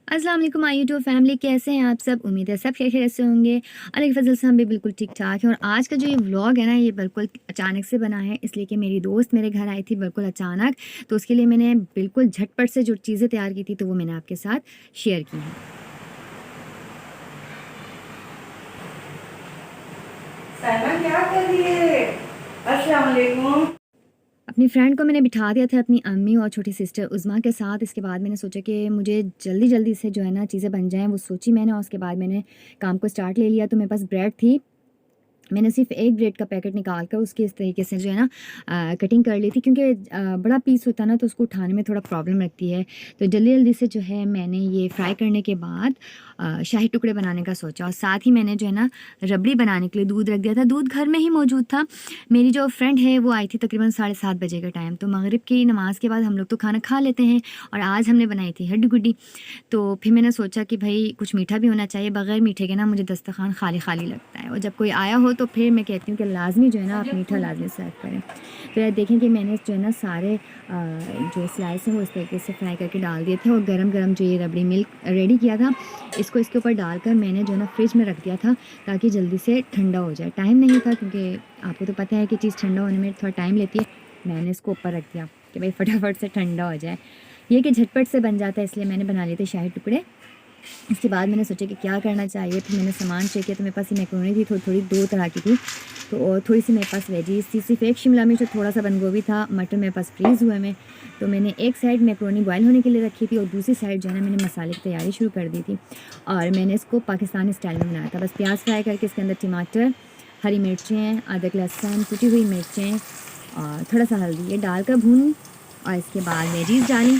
अस्सलाम वालेकुम my YouTube family, कैसे हैं आप सब। उम्मीद है सब खैरियत से होंगे। अल्लाह के फजल से हम भी बिल्कुल ठीक ठाक हैं। और आज का जो ये व्लॉग है ना, ये बिल्कुल अचानक से बना है, इसलिए कि मेरी दोस्त मेरे घर आई थी बिल्कुल अचानक। तो उसके लिए मैंने बिल्कुल झटपट से जो चीज़ें तैयार की थी तो वो मैंने आपके साथ शेयर की हैं। साइमन क्या कर रही है? अस्सलाम वालेकुम। अपनी फ्रेंड को मैंने बिठा दिया था अपनी अम्मी और छोटी सिस्टर उज़मा के साथ। इसके बाद मैंने सोचा कि मुझे जल्दी जल्दी से जो है ना चीज़ें बन जाएँ, वो सोची मैंने। और उसके बाद मैंने काम को स्टार्ट ले लिया। तो मेरे पास ब्रेड थी, मैंने सिर्फ एक ब्रेड का पैकेट निकाल कर उसकी इस तरीके से जो है ना कटिंग कर ली थी, क्योंकि बड़ा पीस होता है ना तो उसको उठाने में थोड़ा प्रॉब्लम लगती है। तो जल्दी जल्दी से जो है मैंने ये फ्राई करने के बाद शाही टुकड़े बनाने का सोचा। और साथ ही मैंने जो है ना रबड़ी बनाने के लिए दूध रख दिया था। दूध घर में ही मौजूद था। मेरी जो फ्रेंड है वो आई थी तकरीबन 7:30 बजे का टाइम। तो मगरिब की नमाज़ के बाद हम लोग तो खाना खा लेते हैं। और आज हमने बनाई थी हड्डी गुड्डी। तो फिर मैंने सोचा कि भाई कुछ मीठा भी होना चाहिए, बग़ैर मीठे के ना मुझे दस्तरखान खाली खाली लगता है। और जब कोई आया हो तो फिर मैं कहती हूँ कि लाजमी जो है ना आप मीठा लाजमी सर्व करें। फिर देखें कि मैंने जो है ना सारे जो स्लाइस हैं वो इस तरीके से फ्राई करके डाल दिए थे। और गरम गरम जो ये रबड़ी मिल्क रेडी किया था, इसको इसके ऊपर डालकर मैंने जो है ना फ्रिज में रख दिया था ताकि जल्दी से ठंडा हो जाए। टाइम नहीं था क्योंकि आपको तो पता है कि चीज़ ठंडा होने में थोड़ा टाइम लेती है। मैंने इसको ऊपर रख दिया कि भाई फटाफट से ठंडा हो जाए, ये कि झटपट से बन जाता है, इसलिए मैंने बना लिए थे शाही टुकड़े। इसके बाद मैंने सोचा कि क्या करना चाहिए। फिर मैंने सामान चेक किया तो मेरे पास ये मैक्रोनी थी, थोड़ी थोड़ी 2 तरह की थी। तो और थोड़ी सी मेरे पास वेजीज थी, सिर्फ एक शिमला मिर्च और थोड़ा सा बंद गोभी था। मटर मेरे पास फ्रीज़ हुए में। तो मैंने एक साइड मैक्रोनी बॉयल होने के लिए रखी थी और दूसरी साइड जो है ना मैंने मसाले की तैयारी शुरू कर दी थी। और मैंने इसको पाकिस्तानी स्टाइल में बनाया था। बस प्याज फ्राई करके इसके अंदर टमाटर, हरी मिर्चें, अदरक लहसुन, कुटी हुई मिर्चें और थोड़ा सा हल्दी ये डालकर भूनी। और इसके बाद वेजीज डाली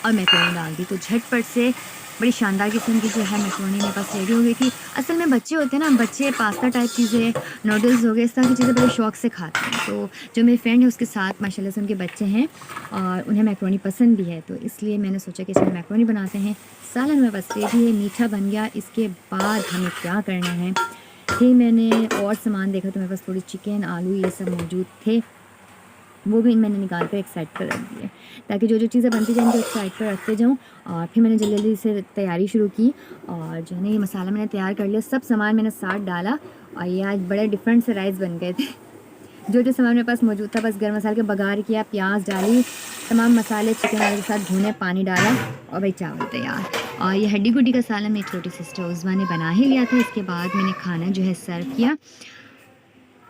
और मैक्रोनी डाल दी। तो झटपट से बड़ी शानदार किस्म की जो है मैक्रोनी मेरे पास रेडी हो गई थी। असल में बच्चे होते हैं ना, बच्चे पास्ता टाइप चीज़ें, नूडल्स हो गए, इस तरह की चीज़ें बड़े शौक से खाते हैं। तो जो मेरी फ्रेंड है उसके साथ माशाल्लाह से उनके बच्चे हैं और उन्हें मैक्रोनी पसंद भी है। तो इसलिए मैंने सोचा कि इसमें मैक्रोनी बनाते हैं। सालन मेरे पास रेडी है, मीठा बन गया। इसके बाद हमें क्या करना है, फिर मैंने और सामान देखा तो मेरे पास थोड़ी चिकन, आलू ये सब मौजूद थे। वो भी मैंने निकाल कर एक साइड पर रख दिए ताकि जो जो चीज़ें बनती जाएंगी एक साइड पर रखते जाऊँ। और फिर मैंने जल्दी जल्दी से तैयारी शुरू की। और जो है ना ये मसाला मैंने तैयार कर लिया, सब सामान मैंने साथ डाला। और ये आज बड़े डिफरेंट से राइस बन गए थे। जो जो सामान मेरे पास मौजूद था, बस गर्म मसाले के बघार किया, प्याज डाली, तमाम मसाले चिकन वाले के साथ भुने, पानी डाला और भाई चावल तैयार। और ये हड्डी गुड्डी का सालन मेरी छोटी सिस्टर उज़मा ने बना ही लिया था। इसके बाद मैंने खाना जो है सर्व किया।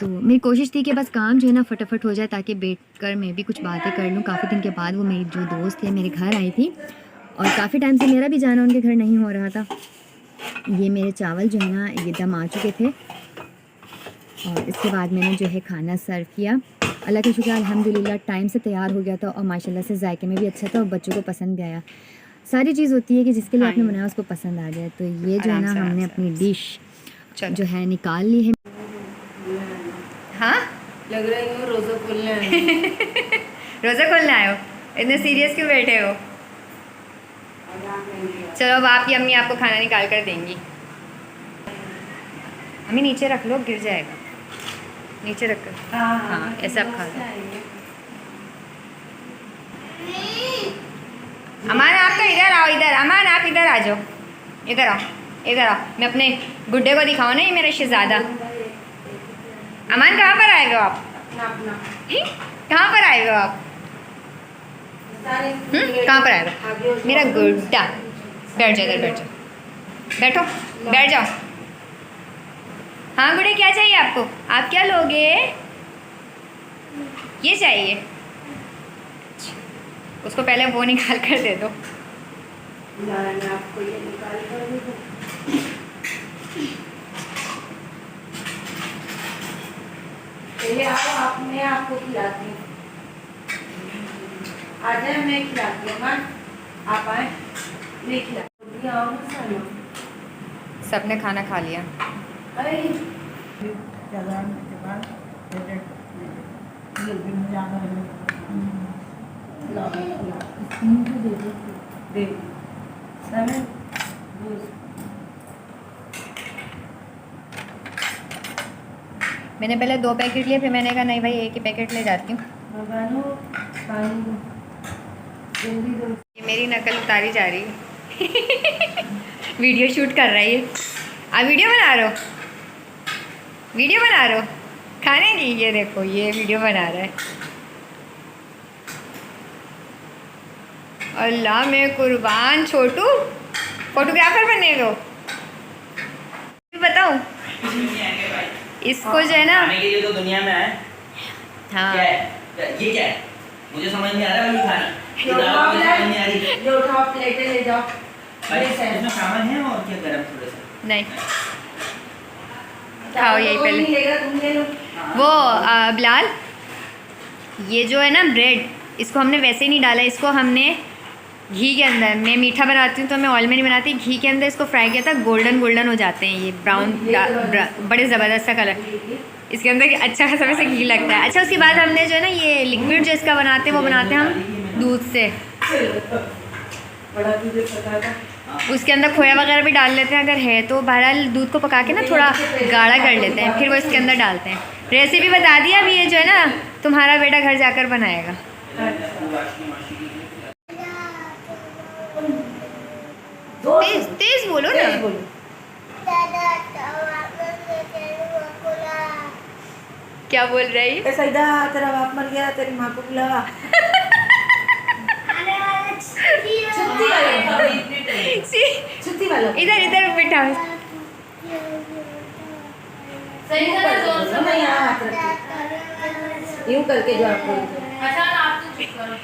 तो मेरी कोशिश थी कि बस काम जो है ना फटाफट हो जाए ताकि बैठ कर मैं भी कुछ बातें कर लूँ। काफ़ी दिन के बाद वो मेरी जो दोस्त है मेरे घर आई थी और काफ़ी टाइम से मेरा भी जाना उनके घर नहीं हो रहा था। ये मेरे चावल जो है ना ये दम आ चुके थे। और इसके बाद मैंने जो है खाना सर्व किया। अल्लाह का शुक्र अल्हम्दुलिल्लाह टाइम से तैयार हो गया था और माशाल्लाह से जायके में भी अच्छा था और बच्चों को पसंद भी आया। सारी चीज़ होती है कि जिसके लिए आपने बनाया उसको पसंद आ जाए। तो ये जो है ना हमने अपनी डिश जो है निकाल ली है। हाँ लग रहा है रोजा खोलने आए। रोज़ा खोलने आए हो, इतने सीरियस क्यों बैठे हो। चलो अब आपकी अम्मी आपको खाना निकाल कर देंगी। अम्मी नीचे रख लो, गिर जाएगा, नीचे रख कर। हाँ ऐसा आप खा लो। अमान आप तो इधर आओ, इधर अमान आप इधर आ जाओ, इधर आओ, इधर आओ। मैं अपने गुड्डे को दिखाऊँ ना, ये मेरा शहजादा। अमान कहाँ पर आए हो आप? कहाँ पर आए हो आप? कहाँ पर आए हो मेरा गुड्डा? बैठ जाओ, इधर बैठ जाओ, बैठो, बैठ जाओ। हाँ गुड्डे क्या चाहिए आपको? आप क्या लोगे? ये चाहिए? उसको पहले वो निकाल कर दे दो। आपको ये निकाल कर दे दो। पहले आओ, आप मैं आपको खिलाती हूँ। आ जाए, मैं खिलाती हूँ। आप आए, मैं खिलाती हूँ। सबने खाना खा लिया। मैंने पहले 2 पैकेट लिए, फिर मैंने कहा नहीं भाई एक ही पैकेट ले जाती हूँ। ये मेरी नकल उतारी जा रही है। वीडियो शूट कर रहा है ये। आप वीडियो बना रहे हो? वीडियो बना रहे हो खाने की? ये देखो ये वीडियो बना रहा है। अल्लाह मैं कुर्बान, छोटू फोटोग्राफर बनेगा। बताऊँ इसको जो है ना, खाने के लिए तो दुनिया में है। हाँ क्या है? ये क्या है? मुझे समझ नहीं आ रहा ये खाना। ये उठाओ प्लेट, ये उठाओ प्लेटें ले जाओ। भाई इसमें सामान है और क्या गरम थोड़ा सा? नहीं खाओ यही कोई पहले। नहीं लेगा, तुम ले लो। वो बिलाल, ये जो है ना ब्रेड, इसको हमने वैसे ही नहीं डाला, इसको हमने घी के अंदर, मैं मीठा बनाती हूँ तो मैं ऑयल में नहीं बनाती, घी के अंदर इसको फ्राई किया था। गोल्डन गोल्डन हो जाते हैं ये, ब्राउन बड़े ज़बरदस्त सा कलर इसके अंदर अच्छा खासा वैसे घी लगता है। अच्छा उसके बाद हमने जो है ना ये लिक्विड जो इसका बनाते हैं वो बनाते हैं हम दूध से। बड़ा तुझे पता था। उसके अंदर खोया वगैरह भी डाल लेते हैं अगर है तो। बहरहाल दूध को पका के ना थोड़ा गाढ़ा कर लेते हैं, फिर वो इसके अंदर डालते हैं। रेसिपी बता दी। अब ये जो है ना तुम्हारा बेटा घर जाकर बनाएगा। तेज तेज बोलो ना। तेज बोलो। क्या बोल रही? ऐसा इधर तेरा बाप मर गया, तेरी माँ को बुला। छुट्टी वाला इधर इधर बिठा। सही तरह जोर से मैं यहाँ हाथ रखती। यूं करके जो आप बोलते हो। अच्छा आप तो चुप करो।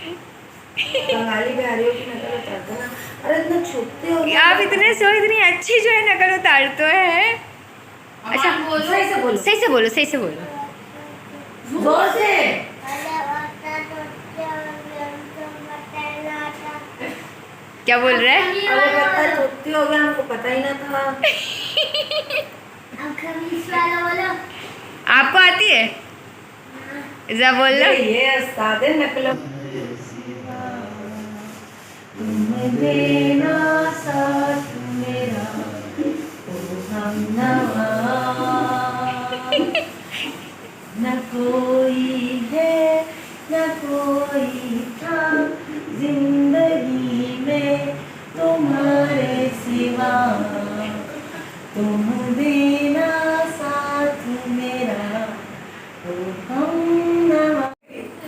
बंगाली बिहारियों की नकल उतारते ना। अरे इतना छुपते हो आप इतनी अच्छी जो है नकल उतारते हैं। अच्छा सही से बोलो, सही से बोलो, सही से बोलो। जोर से। क्या बोल रहे हैं? अरे पता छुट्टी हो गया, हमको पता ही ना था। आपको आती है? जरा बोल लो। ये उस्ताद नकल। तुम देना साथ मेरा, ओ हमनवा। न कोई है न कोई था जिंदगी में तुम्हारे सिवा, तुम देना साथ मेरा, ओ हमनवा।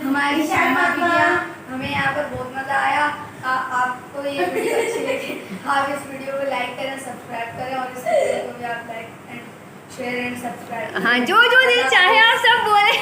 हमारी शर्मा किया, हमें यहाँ पर बहुत मजा आया। आपको ये वीडियो अच्छी लगी, आप इस वीडियो को लाइक करें, सब्सक्राइब करें और इस वीडियो को भी आप like and share and subscribe. हाँ जो जो दिल चाहे आप सब बोले।